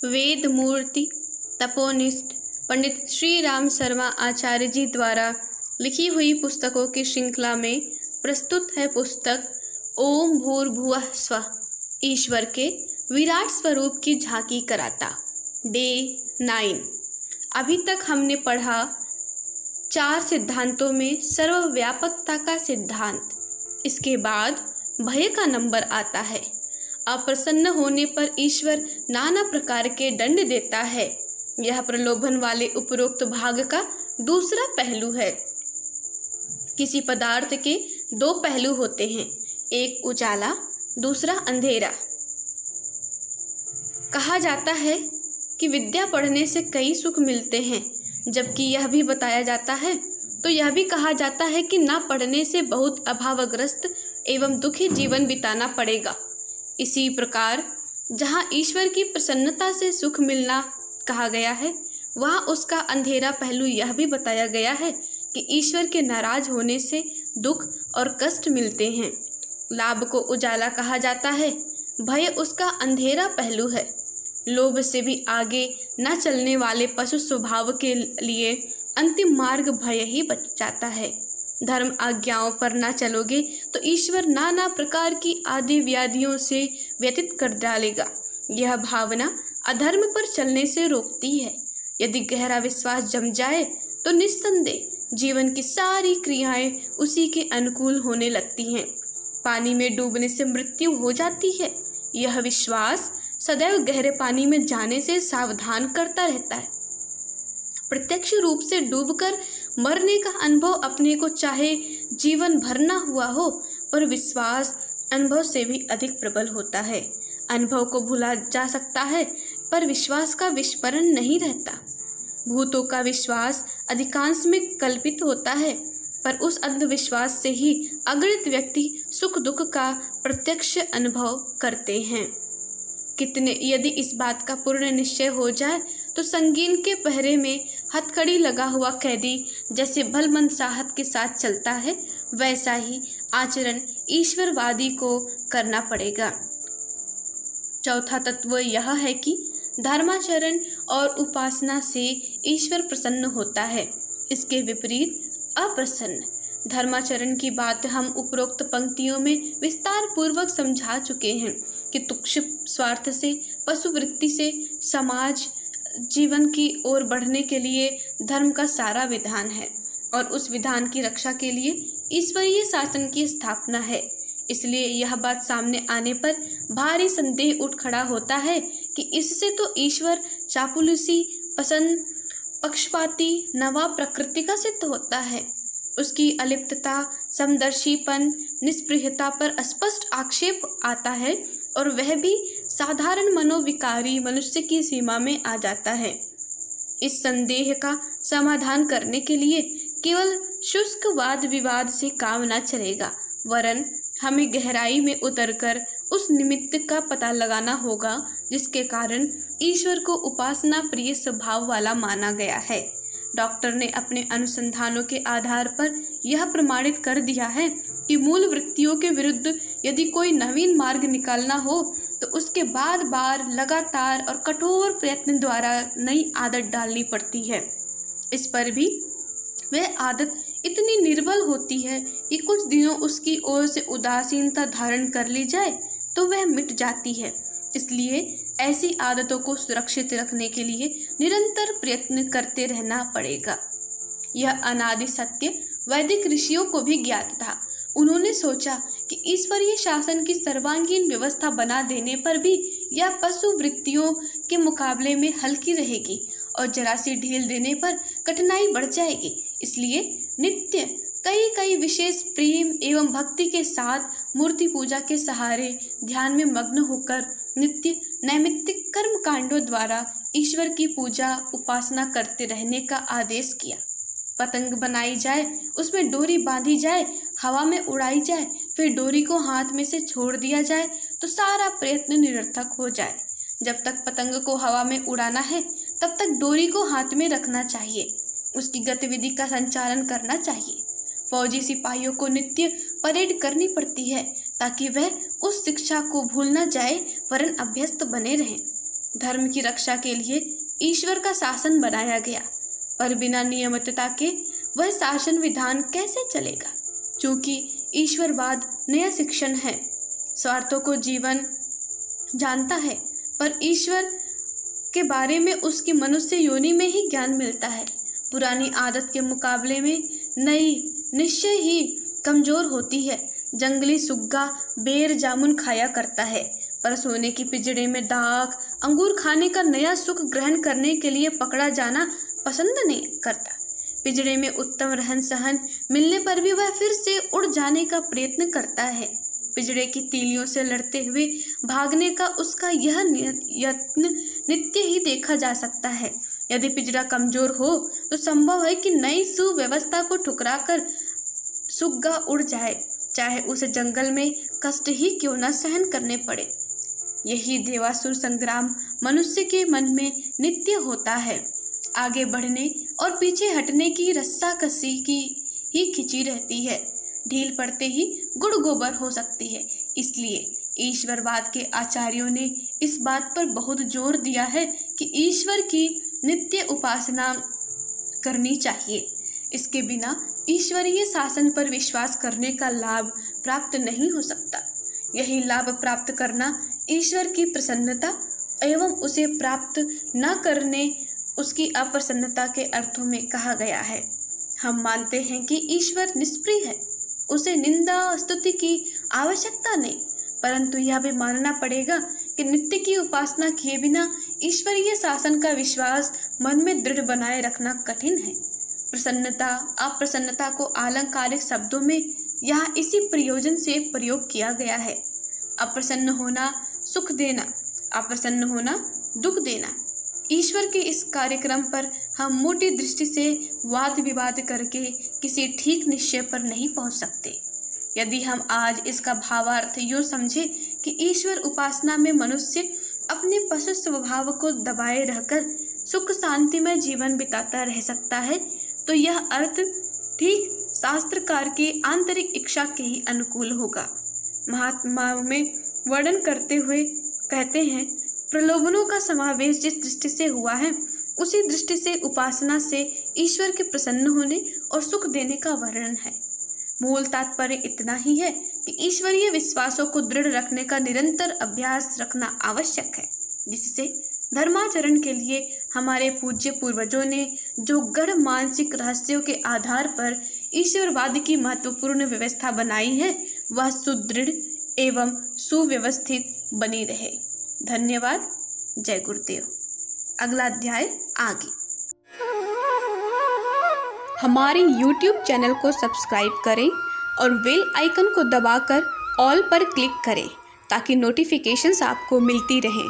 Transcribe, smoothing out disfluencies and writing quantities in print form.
वेद मूर्ति तपोनिष्ठ पंडित श्री राम शर्मा आचार्य जी द्वारा लिखी हुई पुस्तकों की श्रृंखला में प्रस्तुत है पुस्तक ओम भूर्भुवः स्वः, ईश्वर के विराट स्वरूप की झांकी कराता। डे 9। अभी तक हमने पढ़ा 4 सिद्धांतों में सर्वव्यापकता का सिद्धांत। इसके बाद भय का नंबर आता है। अप्रसन्न होने पर ईश्वर नाना प्रकार के दंड देता है। यह प्रलोभन वाले उपरोक्त भाग का दूसरा पहलू है। किसी पदार्थ के 2 पहलू होते हैं, एक उजाला, दूसरा अंधेरा। कहा जाता है कि विद्या पढ़ने से कई सुख मिलते हैं, जबकि यह भी बताया जाता है तो यह भी कहा जाता है कि ना पढ़ने से बहुत अभावग्रस्त एवं दुखी जीवन बिताना पड़ेगा। इसी प्रकार जहाँ ईश्वर की प्रसन्नता से सुख मिलना कहा गया है, वहाँ उसका अंधेरा पहलू यह भी बताया गया है कि ईश्वर के नाराज होने से दुख और कष्ट मिलते हैं। लाभ को उजाला कहा जाता है, भय उसका अंधेरा पहलू है। लोभ से भी आगे न चलने वाले पशु स्वभाव के लिए अंतिम मार्ग भय ही बच जाता है। धर्म आज्ञाओं पर न चलोगे तो ईश्वर नाना प्रकार की आदि व्याधियों से व्यतीत कर डालेगा। यह भावना अधर्म पर चलने से रोकती है। यदि गहरा विश्वास जम जाए तो निस्संदेह जीवन की सारी क्रियाएं उसी के अनुकूल होने लगती हैं। पानी में डूबने से मृत्यु हो जाती है। यह विश्वास सदैव गहरे पानी में जाने से सावधान करता रहता है। प्रत्यक्ष रूप से डूबकर मरने का अनुभव अपने को चाहे जीवन भर ना हुआ हो, पर विश्वास अनुभव से भी अधिक प्रबल होता है। अनुभव को भुला जा सकता है, पर विश्वास का विस्मरण नहीं रहता। भूतों का विश्वास अधिकांश में कल्पित होता है, पर उस अंधविश्वास से ही अगणित व्यक्ति सुख दुख का प्रत्यक्ष अनुभव करते हैं। कितने यदि इस बात का पूर्ण निश्चय हो जाए तो संगीन के पहरे में हथकड़ी लगा हुआ कैदी जैसे भलमनसाहत के साथ चलता है, वैसा ही आचरण ईश्वरवादी को करना पड़ेगा। चौथा तत्व यह है कि धर्माचरण और उपासना से ईश्वर प्रसन्न होता है, इसके विपरीत अप्रसन्न। धर्माचरण की बात हम उपरोक्त पंक्तियों में विस्तार पूर्वक समझा चुके हैं कि तुच्छ स्वार्थ से, पशुवृत्ति से समाज जीवन की ओर बढ़ने के लिए धर्म का सारा विधान है और उस विधान की रक्षा के लिए ईश्वरीय शासन की स्थापना है। इसलिए यह बात सामने आने पर भारी संदेह उठ खड़ा होता है कि इससे तो ईश्वर चापलूसी, पसंद, पक्षपाती, नवा प्रकृति का सिद्ध होता है। उसकी अलिप्तता, समदर्शीपन, निष्प्रियता पर स्पष्ट आक्षेप आता है और वह भी साधारण मनोविकारी मनुष्य की सीमा में आ जाता है। इस संदेह का समाधान करने के लिए केवल शुष्क वाद विवाद से काम न चलेगा, वरन हमें गहराई में उतरकर उस निमित्त का पता लगाना होगा जिसके कारण ईश्वर को उपासना प्रिय स्वभाव वाला माना गया है। डॉक्टर ने अपने अनुसंधानों के आधार पर यह प्रमाणित कर दिया है कि मूल वृत्तियों के विरुद्ध यदि कोई नवीन मार्ग निकालना हो तो उसके बार बार लगातार और कठोर प्रयत्न द्वारा नई आदत डालनी पड़ती है। इस पर भी वह आदत इतनी निर्बल होती है कि कुछ दिनों उसकी ओर से उदासीनता धारण कर ली जाए तो वह मिट जाती है। इसलिए ऐसी आदतों को सुरक्षित रखने के लिए निरंतर प्रयत्न करते रहना पड़ेगा। यह अनादि सत्य वैदिक ऋषियों को भी ज्ञात था। उन्होंने सोचा कि ईश्वरीय शासन की सर्वांगीण व्यवस्था बना देने पर भी यह पशु वृत्तियों के मुकाबले में हल्की रहेगी और जरा सी ढील देने पर कठिनाई बढ़ जाएगी। इसलिए नित्य कई विशेष प्रेम एवं भक्ति के साथ मूर्ति पूजा के सहारे ध्यान में मग्न होकर नित्य नैमित्तिक कर्म कांडों द्वारा ईश्वर की पूजा उपासना करते रहने का आदेश किया। पतंग बनाई जाए, उसमें डोरी बांधी जाए, हवा में उड़ाई जाए, फिर डोरी को हाथ में से छोड़ दिया जाए तो सारा प्रयत्न निरर्थक हो जाए। जब तक पतंग को हवा में उड़ाना है तब तक डोरी को हाथ में रखना चाहिए, उसकी गतिविधि का संचालन करना चाहिए। फौजी सिपाहियों को नित्य परेड करनी पड़ती है ताकि वह उस शिक्षा को भूल न जाए वरन अभ्यस्त बने रहें। धर्म की रक्षा के लिए ईश्वर का शासन बनाया गया, पर बिना नियमितता के वह शासन विधान कैसे चलेगा? क्योंकि ईश्वरवाद नया शिक्षण है, स्वार्थों को जीवन जानता है, पर ईश्वर के बारे में उसकी मनुष्य योनि में ही ज्ञान मिलता है। पुरानी आदत के मुकाबले में नई निश्चय ही कमजोर होती है। जंगली सुग्गा बेर जामुन खाया करता है, पर सोने की पिंजड़े में दाख अंगूर खाने का नया सुख ग्रहण करने के लिए पकड़ा जाना पसंद नहीं करता। पिंजड़े में उत्तम रहन सहन मिलने पर भी वह फिर से उड़ जाने का प्रयत्न करता है। पिंजड़े की तीलियों से लड़ते हुए भागने का उसका यह यत्न नित्य ही देखा जा सकता है। यदि पिंजड़ा कमजोर हो तो संभव है कि नई सुव्यवस्था को ठुकराकर सुग्गा उड़ जाए, चाहे उसे जंगल में कष्ट ही क्यों न सहन करने पड़े। यही देवासुर संग्राम मनुष्य के मन में नित्य होता है। आगे बढ़ने और पीछे हटने की रस्साकसी की ही खिंची रहती है, ढील पड़ते ही गुड़ गोबर हो सकती है। इसलिए ईश्वरवाद के आचार्यों ने इस बात पर बहुत जोर दिया है कि ईश्वर की नित्य उपासना करनी चाहिए। इसके बिना ईश्वरीय शासन पर विश्वास करने का लाभ प्राप्त नहीं हो सकता। यही लाभ प्राप्त करना ईश्वर की प्रसन्नता एवं उसे प्राप्त न करने उसकी अप्रसन्नता के अर्थों में कहा गया है। हम मानते हैं कि ईश्वर निष्प्रिय है, उसे निंदा स्तुति की आवश्यकता नहीं, परंतु यह भी मानना पड़ेगा कि नित्य की उपासना किए बिना ईश्वरीय शासन का विश्वास मन में दृढ़ बनाए रखना कठिन है। प्रसन्नता अप्रसन्नता को अलंकारिक शब्दों में यहाँ इसी प्रयोजन से प्रयोग किया गया है। अप्रसन्न होना सुख देना, अप्रसन्न होना दुख देना। ईश्वर के इस कार्यक्रम पर हम मोटी दृष्टि से वाद विवाद करके किसी ठीक निश्चय पर नहीं पहुंच सकते। यदि हम आज इसका भावार्थ यूँ समझे कि ईश्वर उपासना में मनुष्य अपने पशु स्वभाव को दबाए रहकर सुख शांति में जीवन बिताता रह सकता है, तो यह अर्थ ठीक शास्त्रकार की आंतरिक इच्छा के ही अनुकूल होगा। महात्माओं में वर्णन करते हुए कहते हैं, प्रलोभनों का समावेश जिस दृष्टि से हुआ है, उसी दृष्टि से उपासना से ईश्वर के प्रसन्न होने और सुख देने का वर्णन है। मूल तात्पर्य इतना ही है कि ईश्वरीय विश्वासों को दृढ़ रखने का निरंतर अभ्यास रखना आवश्यक है, जिससे धर्माचरण के लिए हमारे पूज्य पूर्वजों ने जो गढ़ मानसिक रहस्यों के आधार पर ईश्वरवाद की महत्वपूर्ण व्यवस्था बनाई है, वह सुदृढ़ एवं सुव्यवस्थित बनी रहे। धन्यवाद। जय गुरुदेव। अगला अध्याय आगे। हमारे YouTube चैनल को सब्सक्राइब करें और बेल आइकन को दबाकर ऑल पर क्लिक करें ताकि नोटिफिकेशंस आपको मिलती रहें।